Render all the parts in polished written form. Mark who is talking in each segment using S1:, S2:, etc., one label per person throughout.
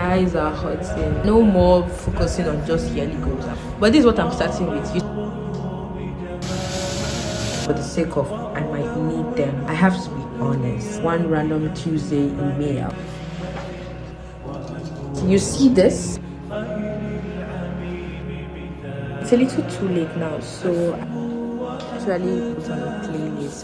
S1: eyes are hurting. No more focusing on just yearly goals. But this is what I'm starting with. For the sake of, I might need them. I have to be honest. One random Tuesday in May. You see this? It's a little too late now, so I actually put on a playlist.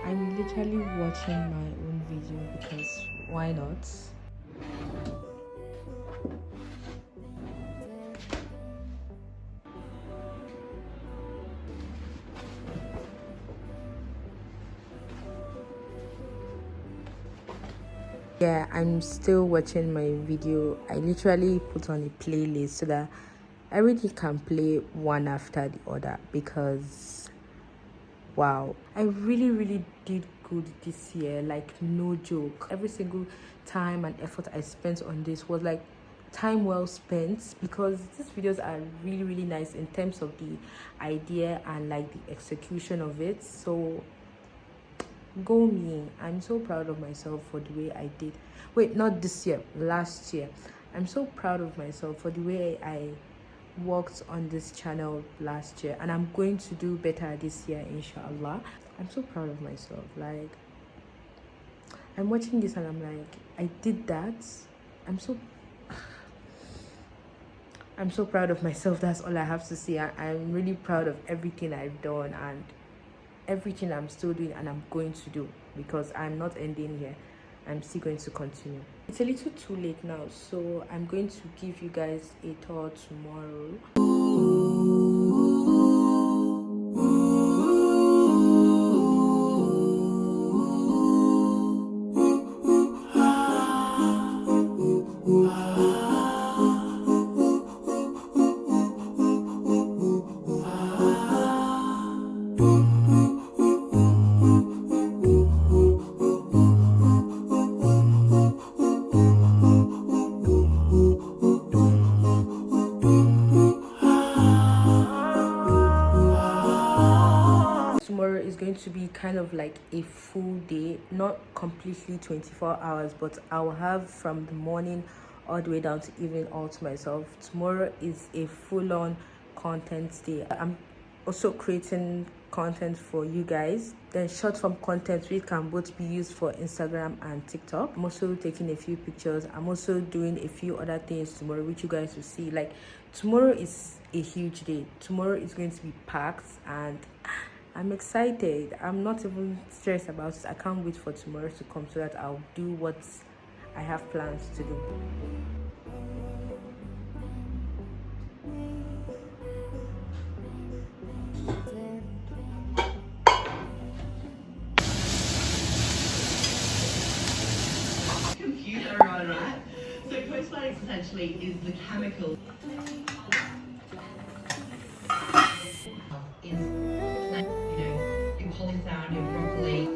S1: I'm literally watching my own video because why not? Yeah, I'm still watching my video. I literally put on a playlist so that I really can play one after the other because wow, I really did good this year, like no joke. Every single time and effort I spent on this was like time well spent because these videos are really nice in terms of the idea and like the execution of it. So go me, I'm so proud of myself for the way I did. Wait, not this year, last year. I'm so proud of myself for the way I worked on this channel last year, and I'm going to do better this year, inshallah. I'm so proud of myself. Like, I'm watching this and I'm like, I did that. I'm so proud of myself. That's all I have to say. I'm really proud of everything I've done and everything I'm still doing and I'm going to do, because I'm not ending here. I'm still going to continue. It's a little too late now, so I'm going to give you guys a tour tomorrow. Tomorrow is going to be kind of like a full day, not completely 24 hours, but I'll have from the morning all the way down to evening all to myself. Tomorrow is a full-on content day. I'm also creating content for you guys, then short form content which can both be used for Instagram and TikTok. I'm also taking a few pictures. I'm also doing a few other things tomorrow which you guys will see. Like, tomorrow is a huge day. Tomorrow is going to be packed and I'm excited. I'm not even stressed about it. I can't wait for tomorrow to come so that I'll do what I have plans to do.
S2: Computer, right? So postbiotics essentially is the chemical your cauliflower, your broccoli.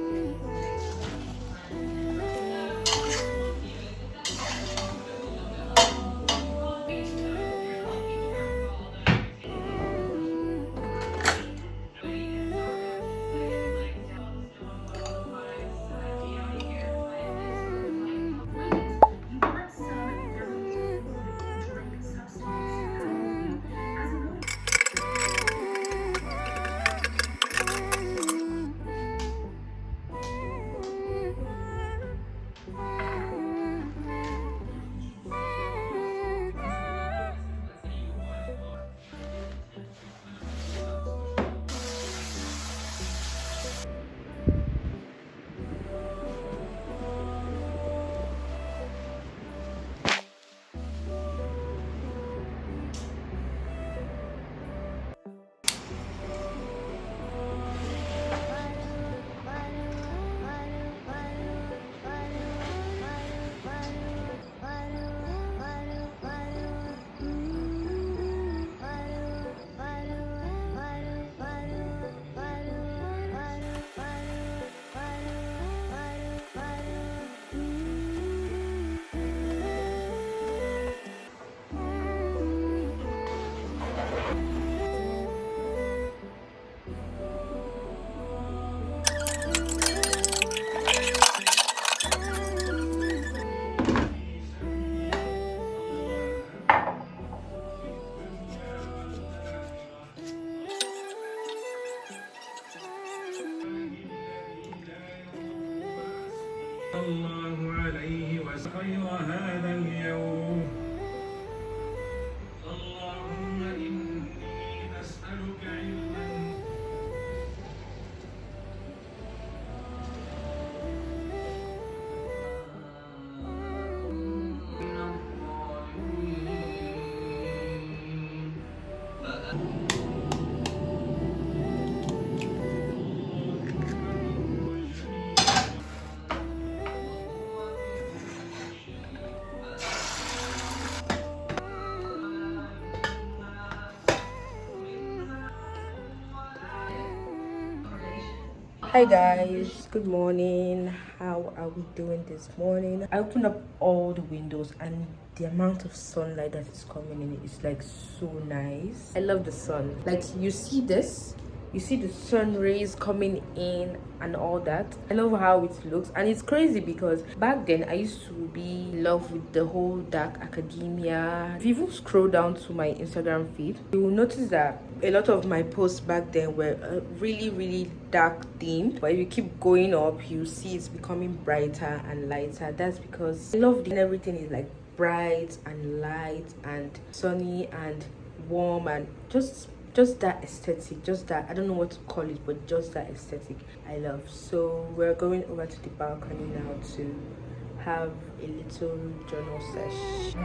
S3: وهذا اليوم اللهم إني أسألك علما
S1: Hi guys, good morning. How are we doing this morning? I opened up all the windows and the amount of sunlight that is coming in is like so nice. I love the sun. Like you see this, you see the sun rays coming in and all that. I love how it looks, and it's crazy because back then I used to be in love with the whole dark academia. If you scroll down to my Instagram feed, you will notice that a lot of my posts back then were really dark themed, but if you keep going up you see it's becoming brighter and lighter. That's because I love and everything is like bright and light and sunny and warm and just that aesthetic, just that, I don't know what to call it, but just that aesthetic I love. So we're going over to the balcony now to have a little journal sesh.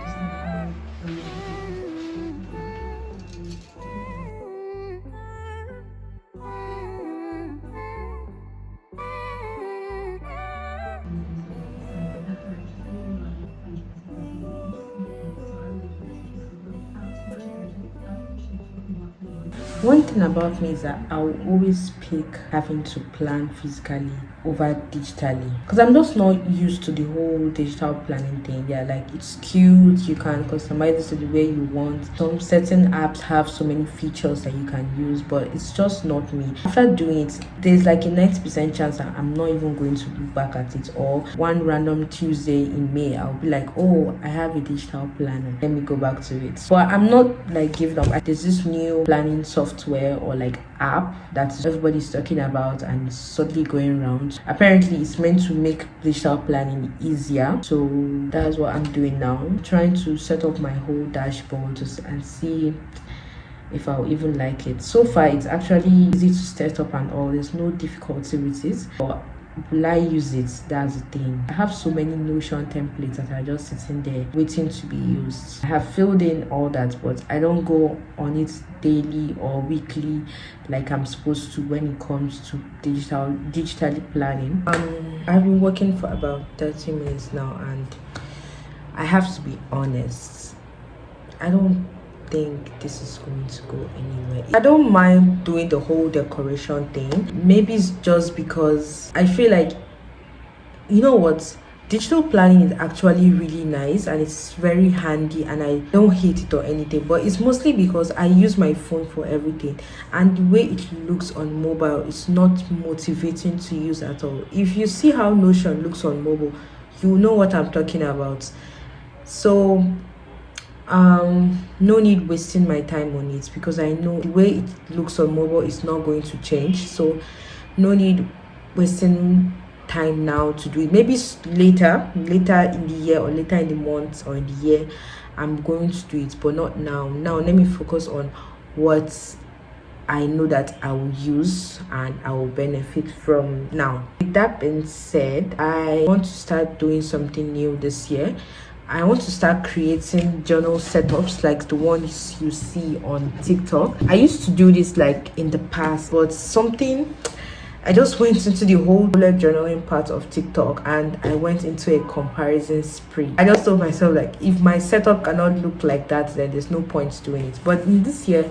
S1: One thing about me is that I will always pick having to plan physically over digitally, because I'm just not used to the whole digital planning thing. Yeah, like it's cute, you can customize it to the way you want. Some certain apps have so many features that you can use, but it's just not me. After doing it, there's like a 90% chance that I'm not even going to look back at it, or one random Tuesday in May I'll be like, oh, I have a digital planner, let me go back to it. But I'm not like giving up. There's this new planning software or like app that everybody's talking about and it's suddenly going around. Apparently it's meant to make digital planning easier, so that's what I'm doing now. I'm trying to set up my whole dashboard and see if I'll even like it. So far it's actually easy to set up and all, there's no difficulty with it, but will I use it? That's the thing. I have so many Notion templates that are just sitting there waiting to be used. I have filled in all that, but I don't go on it daily or weekly like I'm supposed to when it comes to digitally planning. I've been working for about 30 minutes now, and I have to be honest, I don't think this is going to go anywhere. I don't mind doing the whole decoration thing. Maybe it's just because I feel like, you know what, digital planning is actually really nice and it's very handy and I don't hate it or anything, but it's mostly because I use my phone for everything, and the way it looks on mobile is not motivating to use at all. If you see how Notion looks on mobile, you know what I'm talking about. So no need wasting my time on it, because I know the way it looks on mobile is not going to change. So no need wasting time now to do it. Maybe later in the year or later in the month or in the year I'm going to do it, but not now. Now let me focus on what I know that I will use and I will benefit from now. With that being said, I want to start doing something new this year. I want to start creating journal setups like the ones you see on TikTok. I used to do this like in the past, but I just went into the whole bullet journaling part of TikTok and I went into a comparison spree. I just told myself, like, if my setup cannot look like that, then there's no point doing it. But in this year,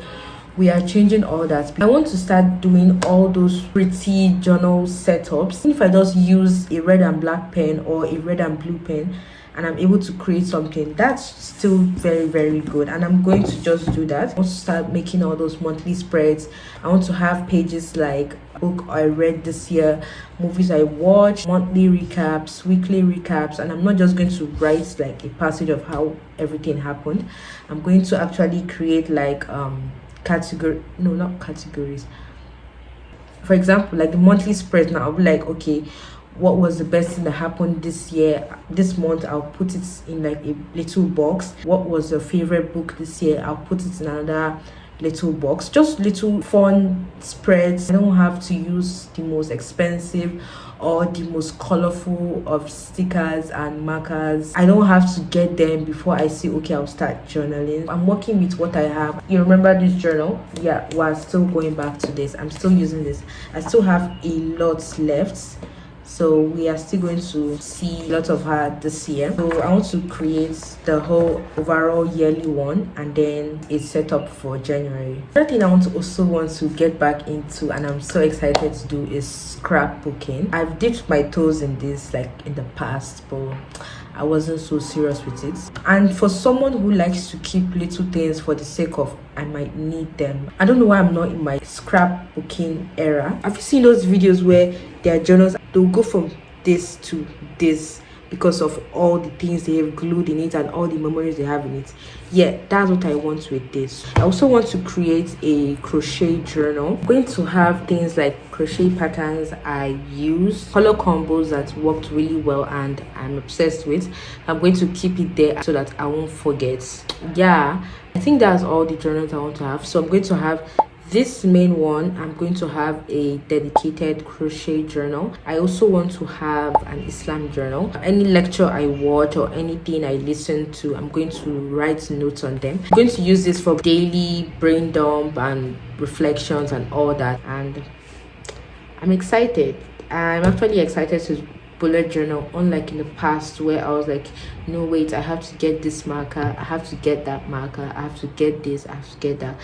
S1: we are changing all that. I want to start doing all those pretty journal setups. If I just use a red and black pen or a red and blue pen, and I'm able to create something, that's still very good, and I'm going to just do that. I want to start making all those monthly spreads. I want to have pages like book I read this year, movies I watched, monthly recaps, weekly recaps, and I'm not just going to write like a passage of how everything happened. I'm going to actually create like not categories. For example, like the monthly spread, now I'll be like, okay, what was the best thing that happened this month. I'll put it in like a little box. What was your favorite book this year? I'll put it in another little box. Just little fun spreads. I don't have to use the most expensive or the most colorful of stickers and markers. I don't have to get them before I say, okay, I'll start journaling. I'm working with what I have. You remember this journal? Yeah, we're still going back to this. I'm still using this. I still have a lot left, so we are still going to see a lot of her this year. So I want to create the whole overall yearly one, and then it's set up for January. Another thing I want to get back into, and I'm so excited to do, is scrapbooking. I've dipped my toes in this like in the past, but I wasn't so serious with it. And for someone who likes to keep little things for the sake of I might need them, I don't know why I'm not in my scrapbooking era. Have you seen those videos where their journals, they'll go from this to this because of all the things they have glued in it and all the memories they have in it? Yeah, that's what I want with this. I also want to create a crochet journal. I'm going to have things like crochet patterns I use, color combos that worked really well and I'm obsessed with. I'm going to keep it there so that I won't forget. Yeah, I think that's all the journals I want to have. So I'm going to have this main one. I'm going to have a dedicated crochet journal. I also want to have an Islam journal. Any lecture I watch or anything I listen to, I'm going to write notes on them. I'm going to use this for daily brain dump and reflections and all that, and I'm excited. I'm actually excited to bullet journal, unlike in the past where I was like, no wait, I have to get this marker, I have to get that marker, I have to get this, I have to get that.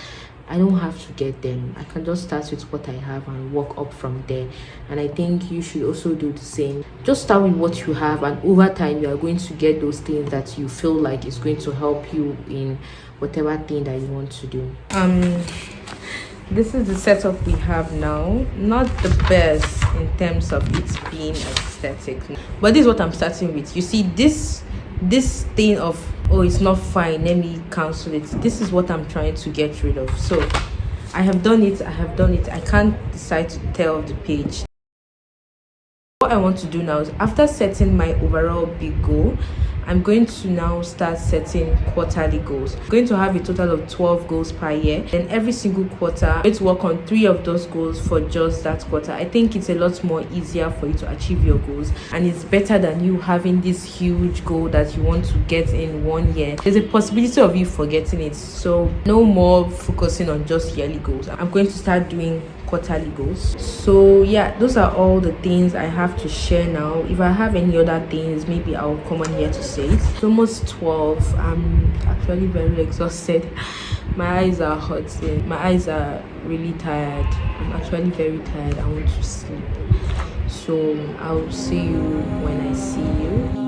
S1: I don't have to get them. I can just start with what I have and work up from there. And I think you should also do the same. Just start with what you have, and over time you are going to get those things that you feel like is going to help you in whatever thing that you want to do. This is the setup we have now. Not the best in terms of it being aesthetic, but this is what I'm starting with. You see this thing of, oh, it's not fine, let me cancel it. This is what I'm trying to get rid of. So I have done it. I can't decide to tell the page. What I want to do now is, after setting my overall big goal, I'm going to now start setting quarterly goals. I'm going to have a total of 12 goals per year. Then every single quarter, I'm going to work on 3 of those goals for just that quarter. I think it's a lot more easier for you to achieve your goals, and it's better than you having this huge goal that you want to get in 1 year. There's a possibility of you forgetting it, so no more focusing on just yearly goals. I'm going to start doing quarterly goals. So yeah, those are all the things I have to share now. If I have any other things, maybe I'll come on here to say it. It's almost 12. I'm actually very exhausted. My eyes are hurting. My eyes are really tired. I'm actually very tired. I want to sleep. So I'll see you when I see you.